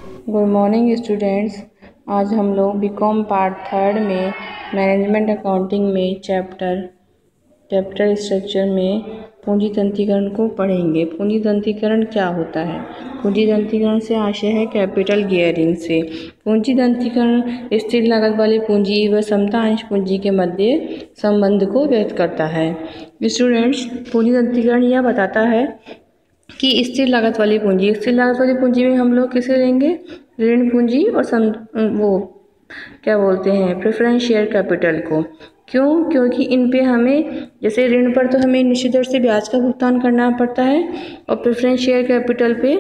Good morning students. आज हम लोग बीकॉम पार्ट थर्ड में मैनेजमेंट अकाउंटिंग में चैप्टर स्ट्रक्चर में पूंजी तंत्रीकरण को पढ़ेंगे। पूंजी तंत्रीकरण क्या होता है? पूंजी तंत्रीकरण से आशय है कैपिटल गियरिंग से। पूंजी तंत्रीकरण स्थिर लागत वाली पूंजी व समता अंश पूंजी के मध्य संबंध को व्यक्त करता है। स्टूडेंट्स, पूंजी तंत्रीकरण यह बताता है कि स्थिर लागत वाली पूंजी में हम लोग किसे लेंगे? ऋण पूंजी और प्रेफरेंस शेयर कैपिटल को। क्यों? क्योंकि इन पे हमें, जैसे ऋण पर तो हमें निश्चित दर से ब्याज का भुगतान करना पड़ता है और प्रेफरेंस शेयर कैपिटल पे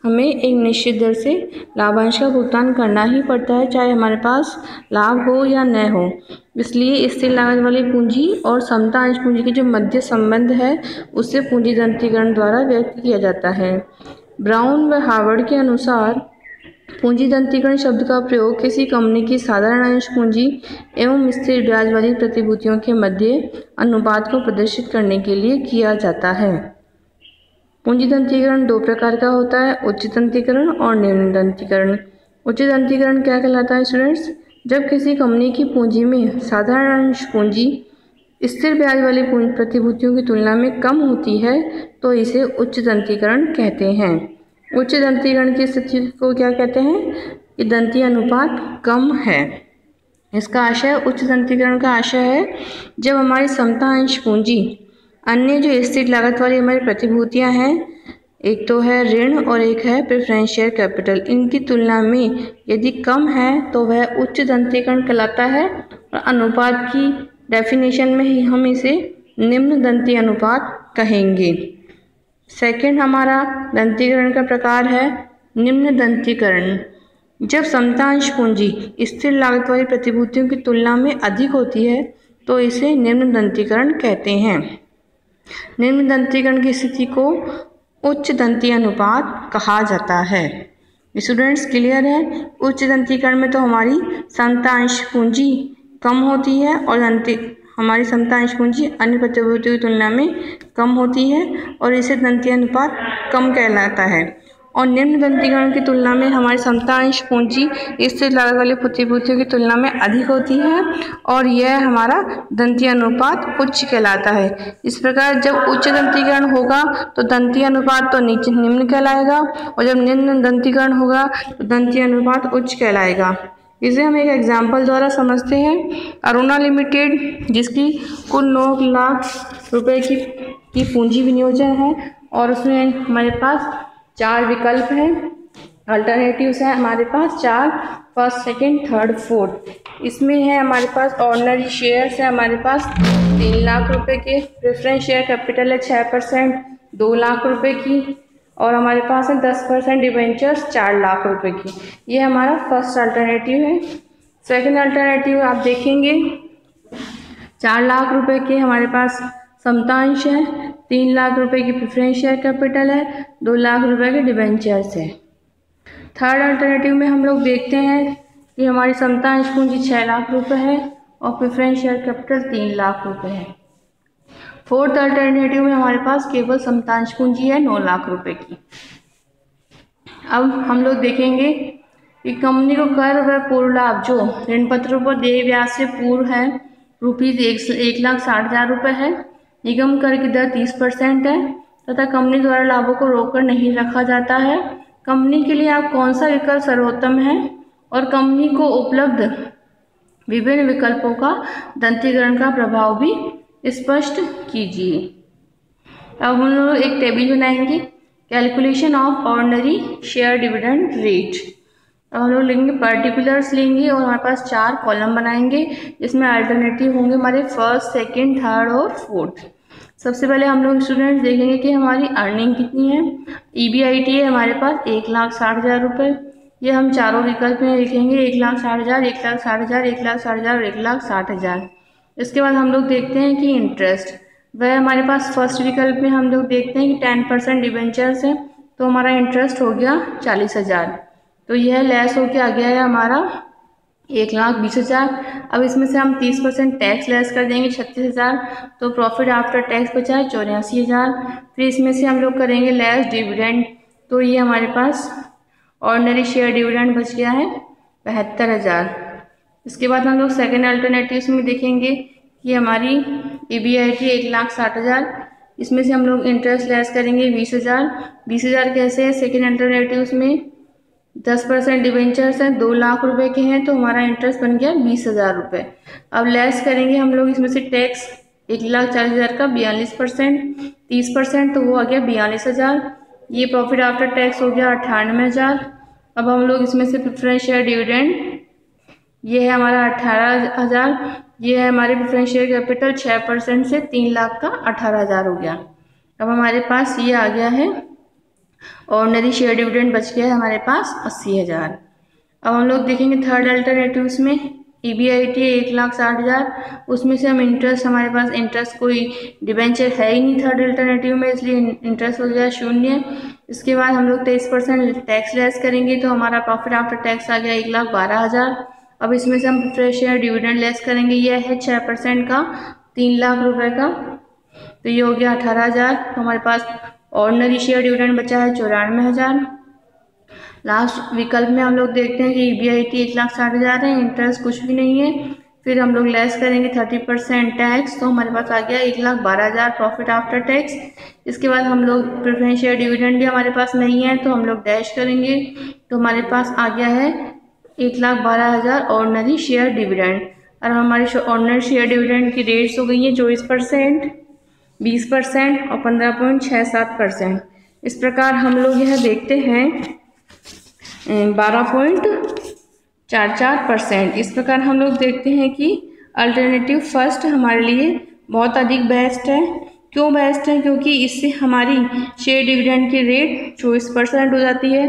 हमें एक निश्चित दर से लाभांश का भुगतान करना ही पड़ता है, चाहे हमारे पास लाभ हो या न हो। इसलिए स्थिर लागत वाली पूंजी और समता अंश पूंजी के जो मध्य संबंध है उससे पूंजी तंत्रीकरण द्वारा व्यक्त किया जाता है। ब्राउन व हार्वर्ड के अनुसार पूंजी तंत्रीकरण शब्द का प्रयोग किसी कंपनी की साधारण अंश पूंजी एवं स्थिर ब्याज वाली प्रतिभूतियों के मध्य अनुपात को प्रदर्शित करने के लिए किया जाता है। पूंजी तंत्रीकरण दो प्रकार का होता है, उच्च तंत्रीकरण और निम्न तंत्रीकरण। उच्च तंत्रीकरण क्या कहलाता है स्टूडेंट्स? जब किसी कंपनी की पूंजी में साधारण अंश पूंजी स्थिर ब्याज वाली प्रतिभूतियों की तुलना में कम होती है तो इसे उच्च तंत्रीकरण कहते हैं। उच्च तंत्रीकरण की स्थिति को क्या कहते हैं? कि दंती अनुपात कम है। इसका आशय, उच्च तंत्रीकरण का आशय है जब हमारी समता अंश पूंजी अन्य जो स्थिर लागत वाली हमारी प्रतिभूतियां हैं, एक तो है ऋण और एक है प्रेफरेंस शेयर कैपिटल, इनकी तुलना में यदि कम है तो वह उच्च तंत्रीकरण कहलाता है और अनुपात की डेफिनेशन में ही हम इसे निम्न दंती अनुपात कहेंगे। सेकंड हमारा दंतीकरण का प्रकार है निम्न दंतीकरण। जब समता अंश पूंजी स्थिर लागत वाली प्रतिभूतियों की तुलना में अधिक होती है तो इसे निम्न दंतीकरण कहते हैं। निम्न दंतीकरण की स्थिति को उच्च दंती अनुपात कहा जाता है। स्टूडेंट्स, क्लियर है? उच्च दंतीकरण में तो हमारी समता अंश पूंजी कम होती है और हमारी समता अंश पूंजी अन्य प्रतिभूतियों की तुलना में कम होती है और इसे दंती अनुपात कम कहलाता है। और निम्न दंतीकरण की तुलना में हमारी समता अंश पूंजी स्थिर लागत वाली प्रतिभूतियों की तुलना में अधिक होती है और यह हमारा दंती अनुपात उच्च कहलाता है। इस प्रकार जब उच्च दंतीकरण होगा तो दंती अनुपात तो निम्न कहलाएगा और जब निम्न दंतीकरण होगा तो दंती अनुपात उच्च कहलाएगा। इसे हम एक एग्जाम्पल द्वारा समझते हैं। अरुणा लिमिटेड, जिसकी कुल 9 लाख रुपए की पूंजी विनियोजन है और उसमें हमारे पास 4 विकल्प हैं, अल्टरनेटिव्स हैं हमारे पास 4, फर्स्ट, सेकंड, थर्ड, फोर्थ। इसमें है हमारे पास ऑर्डिनरी शेयर्स है हमारे पास 3 लाख रुपए के, प्रेफरेंस शेयर कैपिटल है 6%, 2 लाख रुपए की, और हमारे पास है 10% डिबेंचर्स 4 लाख रुपए की। ये हमारा फर्स्ट अल्टरनेटिव है। सेकंड अल्टरनेटिव आप देखेंगे, 4 लाख रुपए के हमारे पास समता अंश है, 3 लाख रुपए की प्रेफरेंस शेयर कैपिटल है, 2 लाख रुपए के डिबेंचर्स है। थर्ड अल्टरनेटिव में हम लोग देखते हैं कि हमारी समता अंश पूंजी 6 लाख रुपए है और प्रेफरेंस शेयर कैपिटल 3 लाख रुपए है। फोर्थ अल्टरनेटिव में हमारे पास केवल समता अंश पूंजी है 9 लाख रुपए की। अब हम लोग देखेंगे कि कंपनी को कर व पूर्व लाभ जो ऋण पत्रों पर देय ब्याज से पूर्व है ₹1,60,000 रुपये है। निगम कर की दर 30% है तथा कंपनी द्वारा लाभों को रोककर नहीं रखा जाता है। कंपनी के लिए आप कौन सा विकल्प सर्वोत्तम है और कंपनी को उपलब्ध विभिन्न विकल्पों का दंतीकरण का प्रभाव भी स्पष्ट कीजिए। अब हम लोग एक टेबल बनाएंगे, calculation of ordinary share dividend rate. अब हम लोग लेंगे पर्टिकुलर्स लेंगे और हमारे पास 4 कॉलम बनाएंगे जिसमें अल्टरनेटिव होंगे हमारे फर्स्ट, सेकंड, थर्ड और फोर्थ। सबसे पहले हम लोग स्टूडेंट्स देखेंगे कि हमारी अर्निंग कितनी है। EBIT है हमारे पास 1,60,000 रुपये। ये हम चारों विकल्प में लिखेंगे 1,60,000, 1,60,000, 1,60,000 और 1,60,000। इसके बाद हम लोग देखते हैं कि इंटरेस्ट, वह हमारे पास फर्स्ट विकल्प में हम लोग देखते हैं कि 10% डिबेंचर्स है तो हमारा इंटरेस्ट हो गया 40,000, तो यह लेस होके आ गया है हमारा 1,20,000। अब इसमें से हम 30% टैक्स लेस कर देंगे 36,000, तो प्रॉफिट आफ्टर टैक्स बचा है 84,000। फिर इसमें से हम लोग करेंगे लेस डिविडेंड, तो ये हमारे पास ऑर्डिनरी शेयर डिविडेंड बच गया है 72,000। इसके बाद हम लोग सेकेंड अल्टरनेटिव्स में देखेंगे कि हमारी EBIT 1,60,000, इसमें से हम लोग इंटरेस्ट लेस करेंगे 20,000। 20,000 कैसे है सेकेंड अल्टरनेटिव्स में 10% डिवेंचर्स हैं, 2 लाख रुपए के हैं, तो हमारा इंटरेस्ट बन गया 20,000 रुपये। अब लेस करेंगे हम लोग इसमें से टैक्स 1,40,000 का 42%, 30%, तो वो आ गया 42,000। ये प्रॉफिट आफ्टर टैक्स हो गया 98,000। अब हम लोग इसमें से प्रेफरेंस शेयर डिविडेंड, ये है हमारा 18,000। ये है हमारे प्रेफरेंस शेयर कैपिटल 6% से 3 लाख का 18,000 हो गया। अब हमारे पास ये आ गया है ऑर्डिनरी शेयर डिविडेंड बच गया है हमारे पास 80,000। अब हम लोग देखेंगे थर्ड अल्टरनेटिव्स में EBIT 1,60,000, उसमें से हम इंटरेस्ट, हमारे पास इंटरेस्ट कोई डिबेंचर है ही नहीं थर्ड अल्टरनेटिव में, इसलिए इंटरेस्ट हो गया 0। इसके बाद हम लोग 23% टैक्स लेस करेंगे, तो हमारा प्रॉफिट आफ्टर टैक्स आ गया 1,12,000। अब इसमें से हम प्रेफरेंस शेयर डिविडेंड लेस करेंगे, यह है 6% का 3 लाख रुपए का, तो ये हो गया 18,000। तो हमारे पास ऑर्डिनरी शेयर डिविडेंड बचा है 94,000। लास्ट विकल्प में हम लोग देखते हैं कि EBIT 1,60,000 है, इंटरेस्ट कुछ भी नहीं है, फिर हम लोग लेस करेंगे 30% टैक्स, तो हमारे पास आ गया 1,12,000 प्रॉफिट आफ्टर टैक्स। इसके बाद हम लोग प्रेफरेंस शेयर डिविडेंड भी हमारे पास नहीं है, तो हम लोग डैश करेंगे, तो हमारे पास आ गया है 1,12,000 ऑर्डिनरी शेयर डिविडेंड। और हमारी ऑर्डिनरी शेयर डिविडेंड की रेट्स हो गई हैं 24%, 20% और 15.67%। इस प्रकार हम लोग यह देखते हैं 12.44%। इस प्रकार हम लोग देखते हैं कि अल्टरनेटिव फर्स्ट हमारे लिए बहुत अधिक बेस्ट है। क्यों बेस्ट है? क्योंकि इससे हमारी शेयर डिविडेंड की रेट 24% हो जाती है।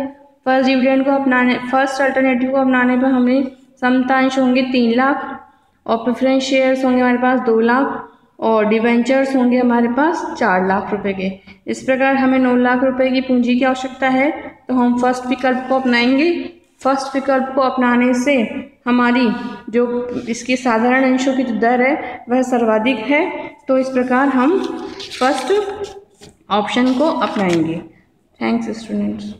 फर्स्ट अल्टरनेटिव को अपनाने पर हमें समतांश होंगे 3 लाख और प्रेफरेंस शेयर्स होंगे हमारे पास 2 लाख और डिवेंचर्स होंगे हमारे पास 4 लाख रुपए के। इस प्रकार हमें 9 लाख रुपए की पूंजी की आवश्यकता है, तो हम फर्स्ट विकल्प को अपनाएंगे। फर्स्ट विकल्प को अपनाने से हमारी जो इसकी साधारण अंशों की जो दर है वह सर्वाधिक है, तो इस प्रकार हम फर्स्ट ऑप्शन को अपनाएंगे। Thanks students.